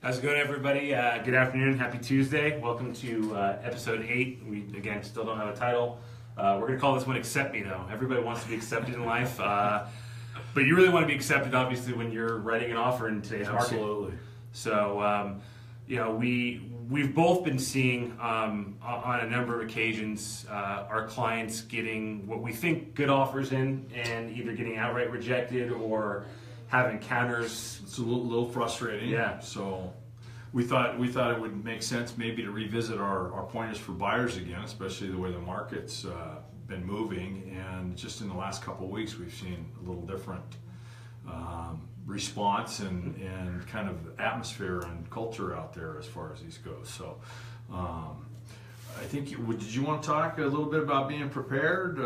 How's it going, everybody? Good afternoon. Happy Tuesday. Welcome to episode 8. We, again, still don't have a title. We're going to call this one Accept Me, though. Everybody wants to be accepted in life. But you really want to be accepted, obviously, when you're writing an offer in today's market. Absolutely. So, we've both been seeing on a number of occasions our clients getting what we think good offers in and either getting outright rejected or having counters. It's a little frustrating. Yeah. So we thought it would make sense maybe to revisit our pointers for buyers again, especially the way the market's been moving. And just in the last couple of weeks, we've seen a little different response and kind of atmosphere and culture out there as far as these go. So I think, did you want to talk a little bit about being prepared?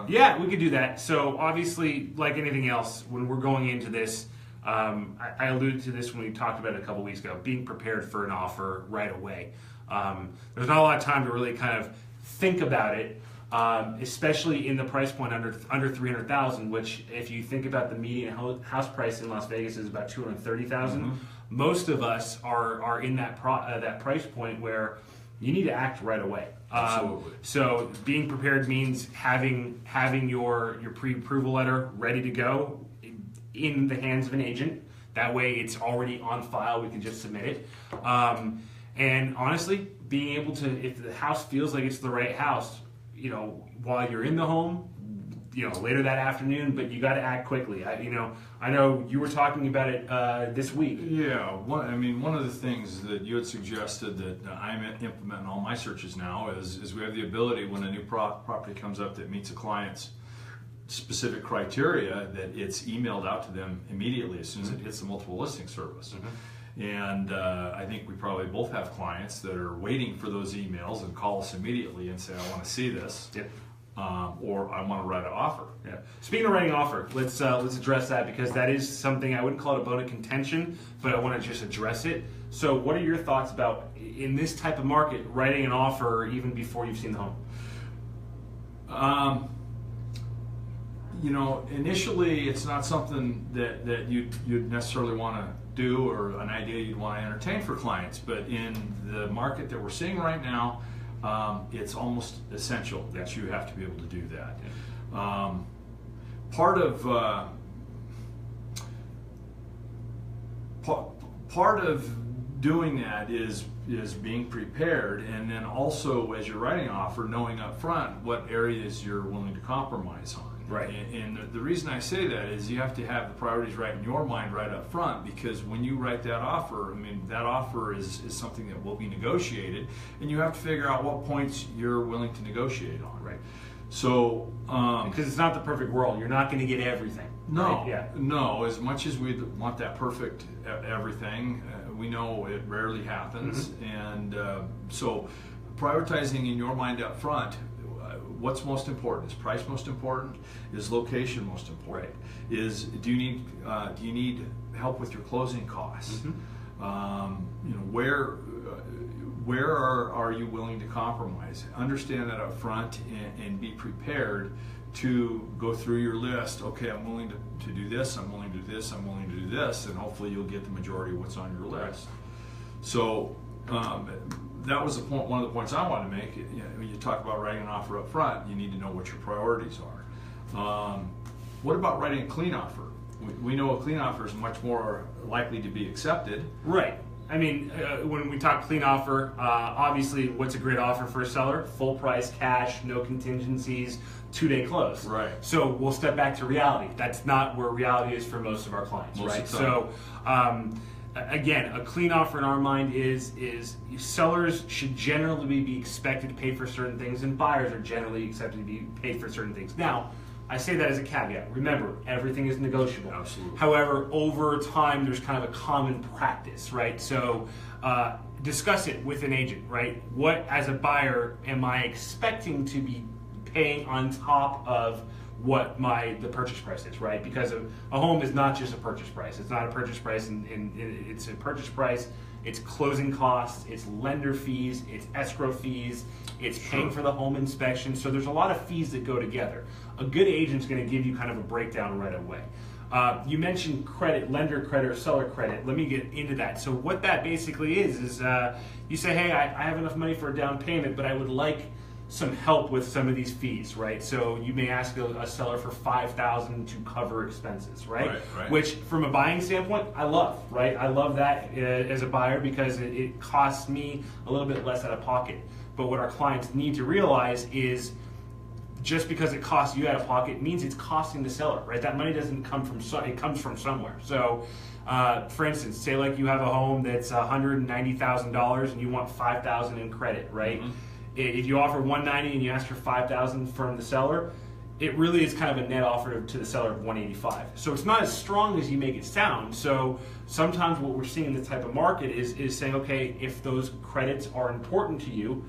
Yeah, we could do that. So obviously, like anything else, when we're going into this, I alluded to this when we talked about it a couple weeks ago, being prepared for an offer right away. There's not a lot of time to really kind of think about it, especially in the price point under $300,000, which if you think about the median house price in Las Vegas is about $230,000. Mm-hmm. Most of us are in that price point where you need to act right away. Absolutely. So being prepared means having your pre-approval letter ready to go in the hands of an agent. That way it's already on file. We can just submit it. And honestly, being able to, if the house feels like it's the right house, while you're in the home, later that afternoon, but you got to act quickly. I know you were talking about it this week. Yeah, one of the things that you had suggested that I'm implementing all my searches now is we have the ability when a new property comes up that meets a client's specific criteria that it's emailed out to them immediately as soon as it hits the multiple listing service. Mm-hmm. And I think we probably both have clients that are waiting for those emails and call us immediately and say, I want to see this. Yep. Or I want to write an offer. Yeah. Speaking of writing an offer, let's address that because that is something I wouldn't call it a bone of contention, but I want to just address it. So, what are your thoughts about in this type of market writing an offer even before you've seen the home? Initially, it's not something that you'd necessarily want to do or an idea you'd want to entertain for clients. But in the market that we're seeing right now, it's almost essential that you have to be able to do that. Yeah. Part of doing that is being prepared, and then also as you're writing an offer, knowing up front what areas you're willing to compromise on. Right. And the reason I say that is you have to have the priorities right in your mind right up front, because when you write that offer, that offer is something that will be negotiated, and you have to figure out what points you're willing to negotiate on. Right. So because it's not the perfect world, you're not going to get everything. No. Right? Yeah. No. As much as we want that perfect everything, we know it rarely happens, and so prioritizing in your mind up front. What's most important? Is price most important? Is location most important? Right. Do you need help with your closing costs? Mm-hmm. Where are you willing to compromise? Understand that up front and be prepared to go through your list. Okay, I'm willing to do this. I'm willing to do this. I'm willing to do this, and hopefully you'll get the majority of what's on your list. So. That was one of the points I wanted to make. When you talk about writing an offer up front, you need to know what your priorities are. What about writing a clean offer? We know a clean offer is much more likely to be accepted. Right. When we talk clean offer, obviously what's a great offer for a seller? Full price, cash, no contingencies, 2-day close. Right. So we'll step back to reality. That's not where reality is for most of our clients, right? So again, a clean offer in our mind is sellers should generally be expected to pay for certain things, and buyers are generally expected to be paid for certain things. Now, I say that as a caveat. Remember, everything is negotiable. Absolutely. However, over time, there's kind of a common practice, right? So discuss it with an agent, right? What, as a buyer, am I expecting to be paying on top of what the purchase price is, right? Because a home is not just a purchase price. It's not a purchase price, and it's a purchase price. It's closing costs, it's lender fees, it's escrow fees, it's paying for the home inspection. So there's a lot of fees that go together. A good agent's going to give you kind of a breakdown right away. You mentioned credit, lender credit or seller credit. Let me get into that. So what that basically is you say, hey, I have enough money for a down payment, but I would like some help with some of these fees, right? So you may ask a seller for $5,000 to cover expenses, right? Right. Which, from a buying standpoint, I love, right? I love that as a buyer because it costs me a little bit less out of pocket. But what our clients need to realize is just because it costs you out of pocket means it's costing the seller, right? That money doesn't come from it comes from somewhere. So, for instance, say like you have a home that's $190,000 and you want $5,000 in credit, right? Mm-hmm. If you offer $190,000 and you ask for $5,000 from the seller, it really is kind of a net offer to the seller of $185,000. So it's not as strong as you make it sound. So sometimes what we're seeing in this type of market is saying, okay, if those credits are important to you,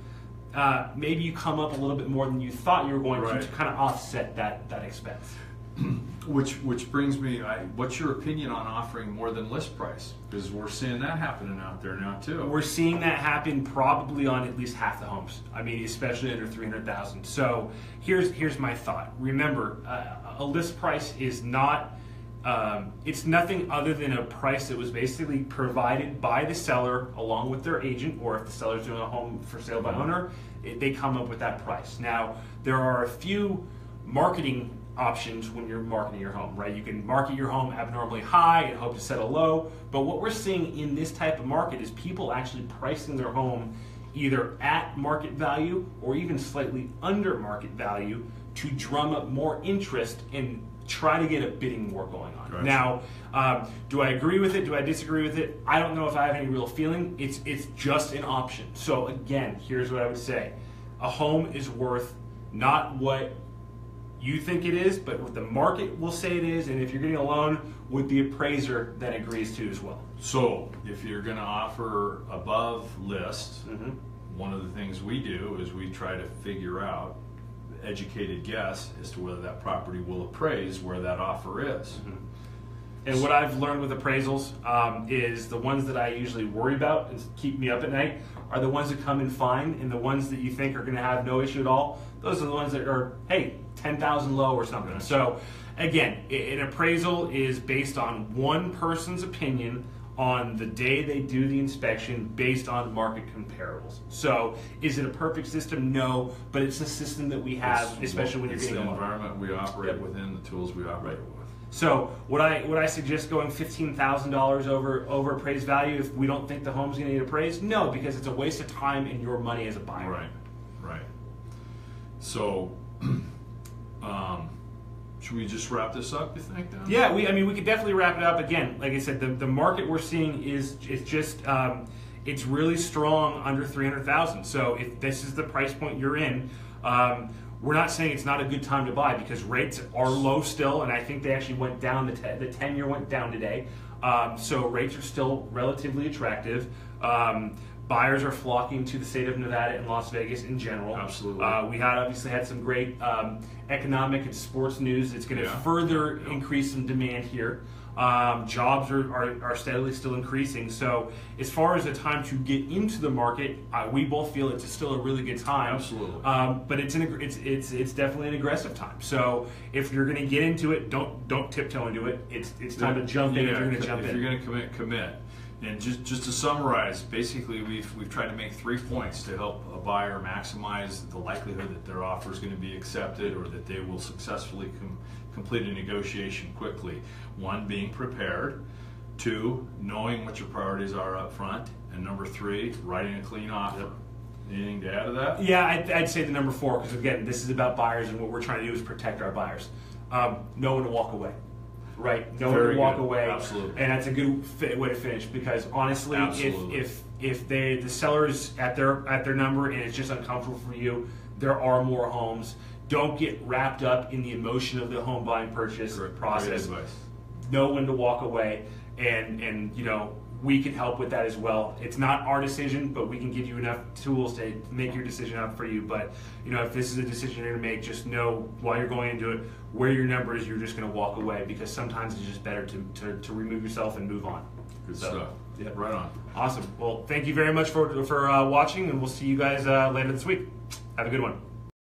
maybe you come up a little bit more than you thought you were going to kind of offset that expense. Which brings me, what's your opinion on offering more than list price? Because we're seeing that happening out there now too. We're seeing that happen probably on at least half the homes. I mean, especially under $300,000. So here's my thought. Remember, a list price is not. It's nothing other than a price that was basically provided by the seller along with their agent, or if the seller's doing a home for sale by owner, they come up with that price. Now, there are a few marketing options when you're marketing your home, right? You can market your home abnormally high and hope to settle low, but what we're seeing in this type of market is people actually pricing their home either at market value or even slightly under market value to drum up more interest and try to get a bidding war going on. Gotcha. Now, do I agree with it? Do I disagree with it? I don't know if I have any real feeling. It's just an option. So again, here's what I would say. A home is worth not what you think it is, but what the market will say it is, and if you're getting a loan, with the appraiser that agrees to as well. So if you're going to offer above list, one of the things we do is we try to figure out educated guess as to whether that property will appraise where that offer is. And what I've learned with appraisals is the ones that I usually worry about and keep me up at night are the ones that come in fine, and the ones that you think are going to have no issue at all, those are the ones that are, hey, 10,000 low or something. Right. So again, an appraisal is based on one person's opinion on the day they do the inspection based on market comparables. So is it a perfect system? No, but it's a system that we have, especially when you're getting the environment we operate within, the tools we operate with. So would I suggest going $15,000 over appraised value if we don't think the home's going to get appraised? No, because it's a waste of time and your money as a buyer. Right. So, should we just wrap this up, you think, then? Yeah, we could definitely wrap it up. Again, like I said, the market we're seeing is just it's really strong under $300,000. So if this is the price point you're in, we're not saying it's not a good time to buy because rates are low still, and I think they actually went down. The 10-year went down today, so rates are still relatively attractive. Buyers are flocking to the state of Nevada and Las Vegas in general. Absolutely. We obviously had some great economic and sports news. It's going to further increase some demand here. Jobs are steadily still increasing. So as far as a time to get into the market, we both feel it's still a really good time. Absolutely. But it's definitely an aggressive time. So if you're going to get into it, don't tiptoe into it. It's time to jump in if you're going to jump in. If you're going to commit. And just to summarize, basically we've tried to make 3 points to help a buyer maximize the likelihood that their offer is going to be accepted or that they will successfully complete a negotiation quickly. 1, being prepared. 2, knowing what your priorities are up front. And number 3, writing a clean offer. Yep. Anything to add to that? Yeah, I'd say the number 4, because again, this is about buyers, and what we're trying to do is protect our buyers. Know when to walk away. Right, know when to walk away. Absolutely. And that's a good way to finish, because honestly, if the seller's at their number and it's just uncomfortable for you, there are more homes. Don't get wrapped up in the emotion of the home buying purchase process. Great advice. Know when to walk away, and we can help with that as well. It's not our decision, but we can give you enough tools to make your decision up for you. But if this is a decision you're going to make, just know while you're going into it where your number is. You're just going to walk away, because sometimes it's just better to remove yourself and move on. Good stuff. Yeah, right on. Awesome. Well, thank you very much for watching, and we'll see you guys later this week. Have a good one.